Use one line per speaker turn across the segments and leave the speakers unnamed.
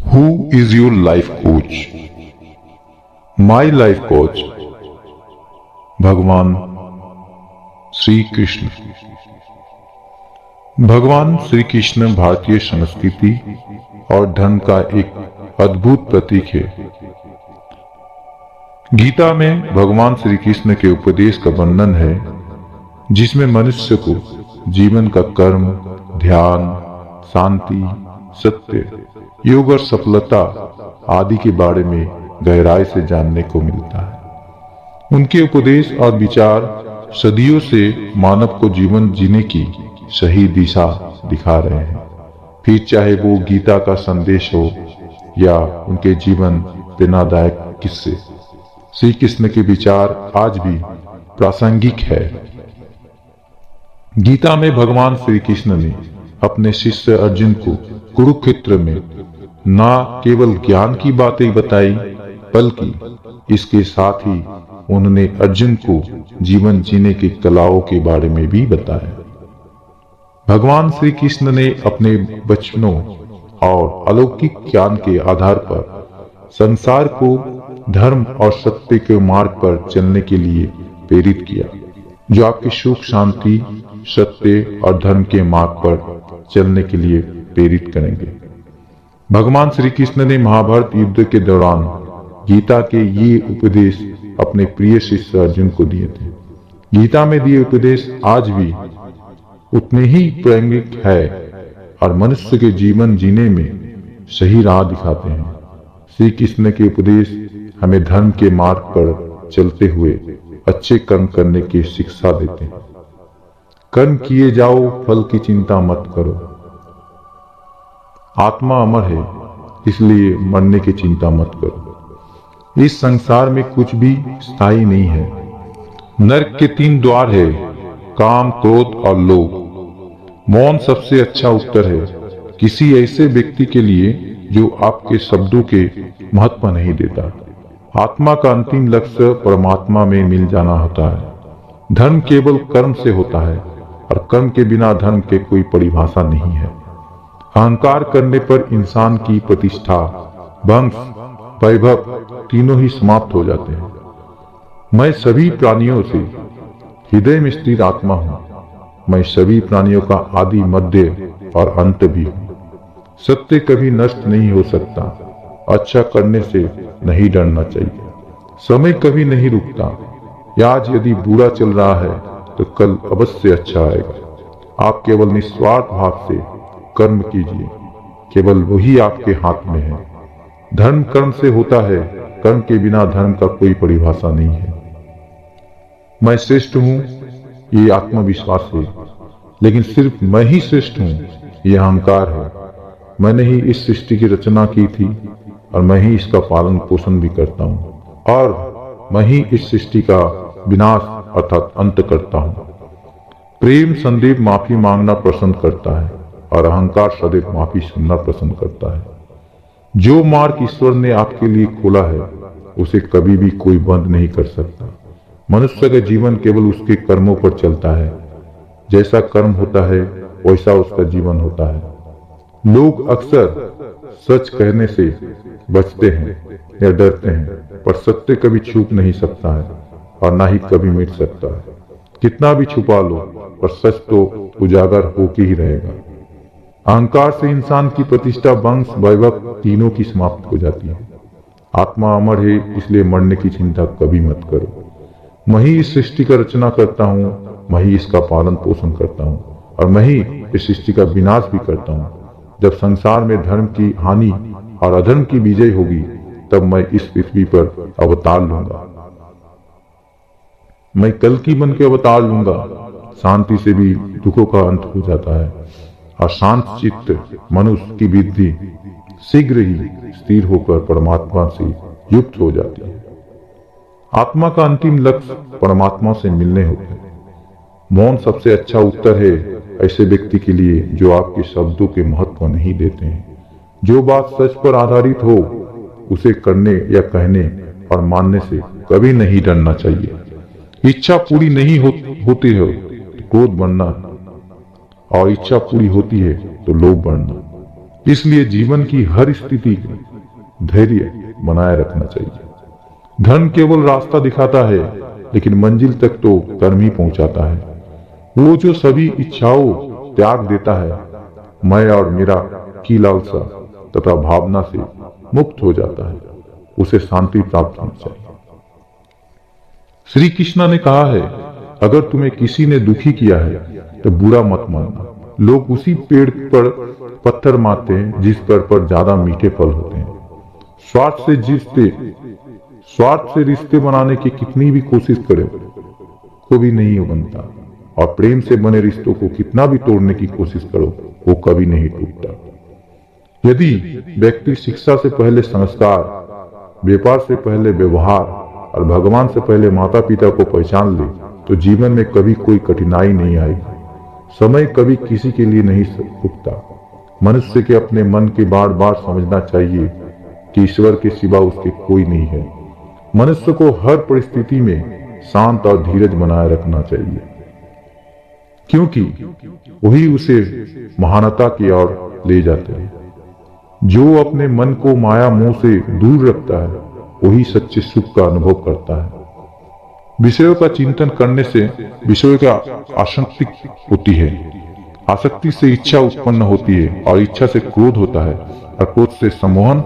Who is your life coach? My life coach भगवान श्री कृष्ण। भगवान श्री कृष्ण भारतीय संस्कृति और धर्म का एक अद्भुत प्रतीक है। गीता में भगवान श्री कृष्ण के उपदेश का वर्णन है, जिसमें मनुष्य को जीवन का कर्म, ध्यान, शांति, सत्य, योग और सफलता आदि के बारे में गहराई से जानने को मिलता है। उनके उपदेश और विचार सदियों से मानव को जीवन जीने की सही दिशा दिखा रहे हैं। फिर चाहे वो गीता का संदेश हो या उनके जीवन प्रेरणादायक किस्से, श्री कृष्ण के विचार आज भी प्रासंगिक है। गीता में भगवान श्री कृष्ण ने अपने शिष्य अर्जुन को कुरुक्षेत्र में न केवल ज्ञान की बातें बताई, बल्कि इसके साथ ही उन्होंने अर्जुन को जीवन जीने की कलाओं के बारे में भी बताया। भगवान श्री कृष्ण ने अपने वचनों और अलौकिक ज्ञान के आधार पर संसार को धर्म और सत्य के मार्ग पर चलने के लिए प्रेरित किया, जो आपकी सुख, शांति, सत्य और धर्म के मार्ग पर चलने के लिए प्रेरित करेंगे। भगवान श्री कृष्ण ने महाभारत युद्ध के दौरान गीता के ये उपदेश अपने प्रिय शिष्य अर्जुन को दिए थे। गीता में दिए उपदेश आज भी उतने ही प्रासंगिक है और मनुष्य के जीवन जीने में सही राह दिखाते हैं। श्री कृष्ण के उपदेश हमें धर्म के मार्ग पर चलते हुए अच्छे कर्म करने की शिक्षा देते हैं। कर्म किए जाओ, फल की चिंता मत करो। आत्मा अमर है, इसलिए मरने की चिंता मत करो। इस संसार में कुछ भी स्थायी नहीं है। नरक के 3 द्वार है, काम, क्रोध और लोभ। मौन सबसे अच्छा उत्तर है किसी ऐसे व्यक्ति के लिए जो आपके शब्दों के महत्व नहीं देता। आत्मा का अंतिम लक्ष्य परमात्मा में मिल जाना होता है। धर्म केवल कर्म से होता है और कर्म के बिना धर्म के कोई परिभाषा नहीं है। अहंकार करने पर इंसान की प्रतिष्ठा, वंश, वैभव तीनों ही समाप्त हो जाते हैं। मैं सभी प्राणियों से हृदय में स्थिर आत्मा हूं। मैं सभी प्राणियों का आदि, मध्य और अंत भी हूं। सत्य कभी नष्ट नहीं हो सकता। अच्छा करने से नहीं डरना चाहिए। समय कभी नहीं रुकता। आज यदि बुरा चल रहा है तो कल अवश्य अच्छा आएगा। आप केवल निस्वार्थ भाव से कर्म कीजिए, केवल वही आपके हाथ में है। धर्म कर्म से होता है, कर्म के बिना धर्म का कोई परिभाषा नहीं है। मैं श्रेष्ठ हूं, ये आत्मविश्वास है, लेकिन सिर्फ मैं ही श्रेष्ठ हूं, ये अहंकार है। मैंने ही इस सृष्टि की रचना की थी और मैं ही इसका पालन पोषण भी करता हूं, और मैं ही इस सृष्टि का विनाश अर्थात अंत करता हूं। प्रेम सदैव माफी मांगना पसंद करता है और अहंकार सदैव माफी सुनना पसंद करता है। जो मार्ग ईश्वर ने आपके लिए खोला है, उसे कभी भी कोई बंद नहीं कर सकता। मनुष्य का जीवन केवल उसके कर्मों पर चलता है। जैसा कर्म होता है वैसा उसका जीवन होता है। लोग अक्सर सच कहने से बचते हैं या डरते हैं, पर सत्य कभी छुप नहीं सकता है और ना ही कभी मिट सकता है। कितना भी छुपा लो, पर सच तो उजागर होके ही रहेगा। अहंकार से इंसान की प्रतिष्ठा, वंश, वैभव तीनों की समाप्त हो जाती है। आत्मा अमर है, इसलिए मरने की चिंता कभी मत करो। मैं ही इस सृष्टि का रचना करता हूँ, मैं ही इसका पालन पोषण करता हूँ और मैं ही इस सृष्टि का विनाश भी करता हूँ। जब संसार में धर्म की हानि और अधर्म की विजय होगी, तब मैं इस पृथ्वी पर अवतार लूंगा। मैं कल की बन के अवतार लूंगा। शांति से भी दुखों का अंत हो जाता है और शांत चित्त मनुष्य की बुद्धि शीघ्र ही स्थिर होकर परमात्मा से युक्त हो जाती है। आत्मा का अंतिम लक्ष्य परमात्मा से मिलने होते हैं। मौन सबसे अच्छा उत्तर है ऐसे व्यक्ति के लिए जो आपके शब्दों के महत्व नहीं देते हैं। जो बात सच पर आधारित हो, उसे करने या कहने और मानने से कभी नहीं डरना चाहिए। इच्छा पूरी नहीं होती है तो क्रोध बढ़ना, और इच्छा पूरी होती है तो लोभ बढ़ना। इसलिए जीवन की हर स्थिति में धैर्य बनाए रखना चाहिए। धन केवल रास्ता दिखाता है, लेकिन मंजिल तक तो कर्म ही पहुंचाता है। वो जो सभी इच्छाओं त्याग देता है, मैं और मेरा की लालसा तथा भावना से मुक्त हो जाता है, उसे शांति प्राप्त होनी चाहिए। श्री कृष्ण ने कहा है, अगर तुम्हें किसी ने दुखी किया है तो बुरा मत मानना। लोग उसी पेड़ पर पत्थर मारते हैं जिस पर ज्यादा मीठे फल होते हैं। स्वार्थ से रिश्ते बनाने की कितनी भी कोशिश करो वो भी नहीं बनता, और प्रेम से बने रिश्तों को कितना भी तोड़ने की कोशिश करो वो कभी नहीं टूटता। यदि व्यक्ति शिक्षा से पहले संस्कार, व्यापार से पहले व्यवहार और भगवान से पहले माता पिता को पहचान ले तो जीवन में कभी कोई कठिनाई नहीं आएगी। समय कभी किसी के लिए नहीं रुकता। मनुष्य के अपने मन के बार बार समझना चाहिए कि ईश्वर के सिवा उसके कोई नहीं है। मनुष्य को हर परिस्थिति में शांत और धीरज बनाए रखना चाहिए, क्योंकि वही उसे महानता की ओर ले जाते हैं। जो अपने मन को माया मोह से दूर रखता है वही सच्चे सुख का अनुभव करता है। विषयों का चिंतन करने से विषयों का आसक्ति होती है, आसक्ति से इच्छा उत्पन्न होती है और इच्छा से क्रोध होता है और क्रोध से सम्मोहन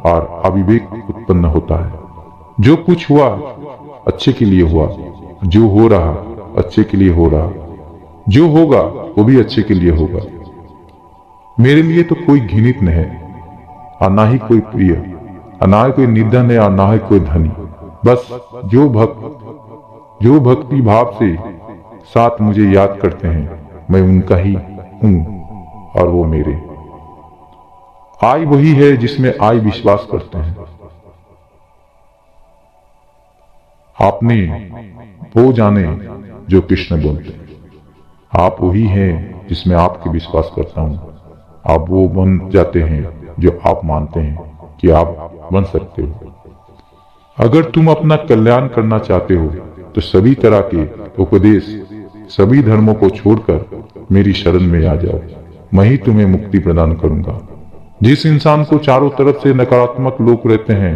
और अविवेक उत्पन्न होता है। जो कुछ हुआ अच्छे के लिए हुआ, जो हो रहा अच्छे के लिए हो रहा, जो होगा वो भी अच्छे के लिए होगा। मेरे लिए तो कोई घृणित नहीं है और ना ही कोई प्रिय, और ना ही कोई निर्धन है और ना ही कोई धनी। बस जो भक्ति भाव से साथ मुझे याद करते हैं, मैं उनका ही हूं और वो मेरे। आई वही है जिसमें आई विश्वास करते हैं। आपने वो जाने जो कृष्ण बोलते हैं। आप वही हैं जिसमें आपके विश्वास करता हूं। आप वो बन जाते हैं जो आप मानते हैं कि आप बन सकते हो। अगर तुम अपना कल्याण करना चाहते हो तो सभी तरह के उपदेश, सभी धर्मों को छोड़कर मेरी शरण में आ जाओ। मैं ही तुम्हें मुक्ति प्रदान करूंगा। जिस इंसान को चारों तरफ से नकारात्मक लोग रहते हैं,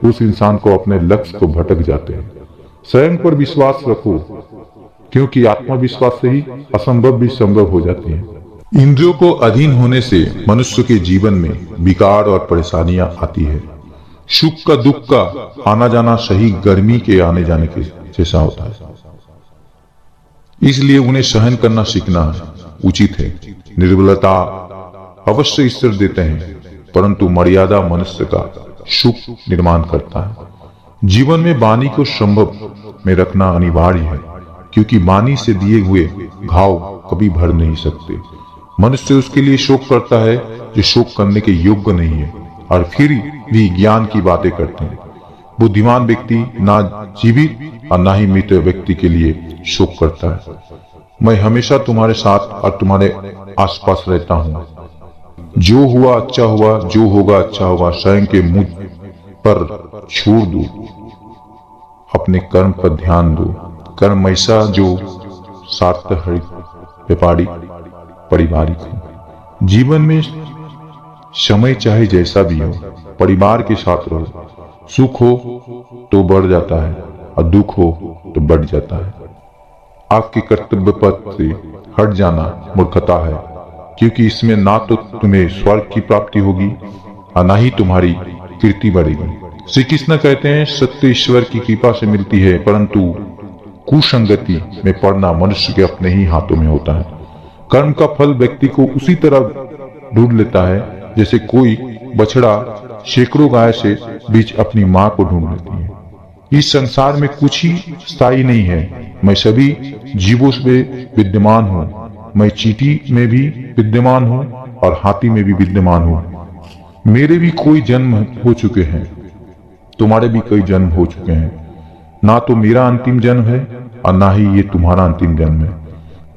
उस इंसान को अपने लक्ष्य को भटक जाते हैं। स्वयं पर विश्वास रखो, क्योंकि आत्मविश्वास से ही असंभव भी संभव हो जाती है। इंद्रियों को अधीन होने से मनुष्य के जीवन में विकार और परेशानियां आती है। सुख का दुख का आना जाना सही गर्मी के आने जाने के जैसा होता है, इसलिए उन्हें सहन करना सीखना उचित है। निर्बलता अवश्य ईश्वर देते हैं, परंतु मर्यादा मनुष्य का सुख निर्माण करता है। जीवन में वाणी को संभव में रखना अनिवार्य है, क्योंकि वाणी से दिए हुए घाव कभी भर नहीं सकते। मनुष्य उसके लिए शोक करता है जो शोक करने के योग्य नहीं है, और फिर भी ज्ञान की बातें करते हैं। बुद्धिमान व्यक्ति ना जीवित और ना ही मृत व्यक्ति के लिए शोक करता है। मैं हमेशा तुम्हारे साथ और तुम्हारे आसपास रहता हूँ। जो हुआ अच्छा हुआ, जो होगा अच्छा होगा, स्वयं के मुझ पर छोड़ दो, अपने कर्म पर ध्यान दो। कर्म ऐसा जो सार्थक व्यापारी पारिवारिक हो। जीवन में समय चाहे जैसा भी हो, परिवार के साथ रहो। सुख हो तो बढ़ जाता है और दुख हो तो बढ़ जाता है। आपके कर्तव्य पथ से हट जाना मूर्खता है, क्योंकि इसमें ना तो तुम्हें स्वर्ग की प्राप्ति होगी और ना ही तुम्हारी कीर्ति बढ़ेगी। श्री कृष्ण कहते हैं, सत्य ईश्वर की कृपा से मिलती है, परंतु कुसंगति में पड़ना मनुष्य के अपने ही हाथों में होता है। कर्म का फल व्यक्ति को उसी तरह ढूंढ लेता है जैसे कोई बछड़ा सैकड़ों गाय से बीच अपनी मां को ढूंढ लेती है। इस संसार में कुछ ही स्थायी नहीं है। मैं सभी जीवों में विद्यमान हूँ। मैं चींटी में भी विद्यमान हूँ और हाथी में भी विद्यमान हूँ। मेरे भी कोई जन्म हो चुके हैं, तुम्हारे भी कई जन्म हो चुके हैं। ना तो मेरा अंतिम जन्म है और ना ही ये तुम्हारा अंतिम जन्म है।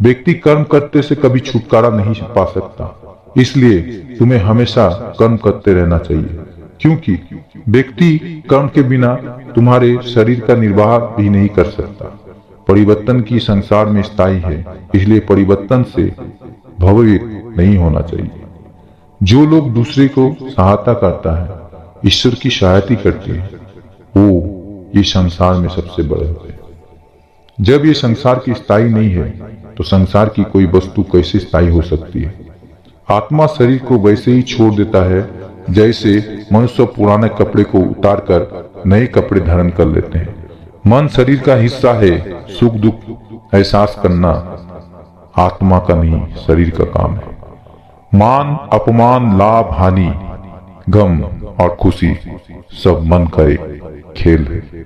व्यक्ति कर्म करते से कभी छुटकारा नहीं पा सकता, इसलिए तुम्हें हमेशा कर्म करते रहना चाहिए, क्योंकि व्यक्ति कर्म के बिना तुम्हारे शरीर का निर्वाह भी नहीं कर सकता। परिवर्तन की संसार में स्थायी है, इसलिए परिवर्तन से भयभीत नहीं होना चाहिए। जो लोग दूसरे को सहायता करता है, ईश्वर की सहायता करती है, वो ये संसार में सबसे बड़े होते हैं। जब ये संसार की स्थायी नहीं है, तो संसार की कोई वस्तु कैसे स्थायी हो सकती है। आत्मा शरीर को वैसे ही छोड़ देता है जैसे मनुष्य पुराने कपड़े को उतारकर नए कपड़े धारण कर लेते हैं। मन शरीर का हिस्सा है, सुख दुख एहसास करना आत्मा का नहीं, शरीर का काम है। मान अपमान, लाभ हानि, गम और खुशी सब मन का एक खेल है।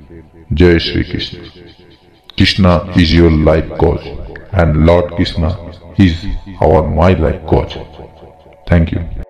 जय Shri Krishna. Krishna is your life coach and Lord Krishna is our my life coach. Thank you.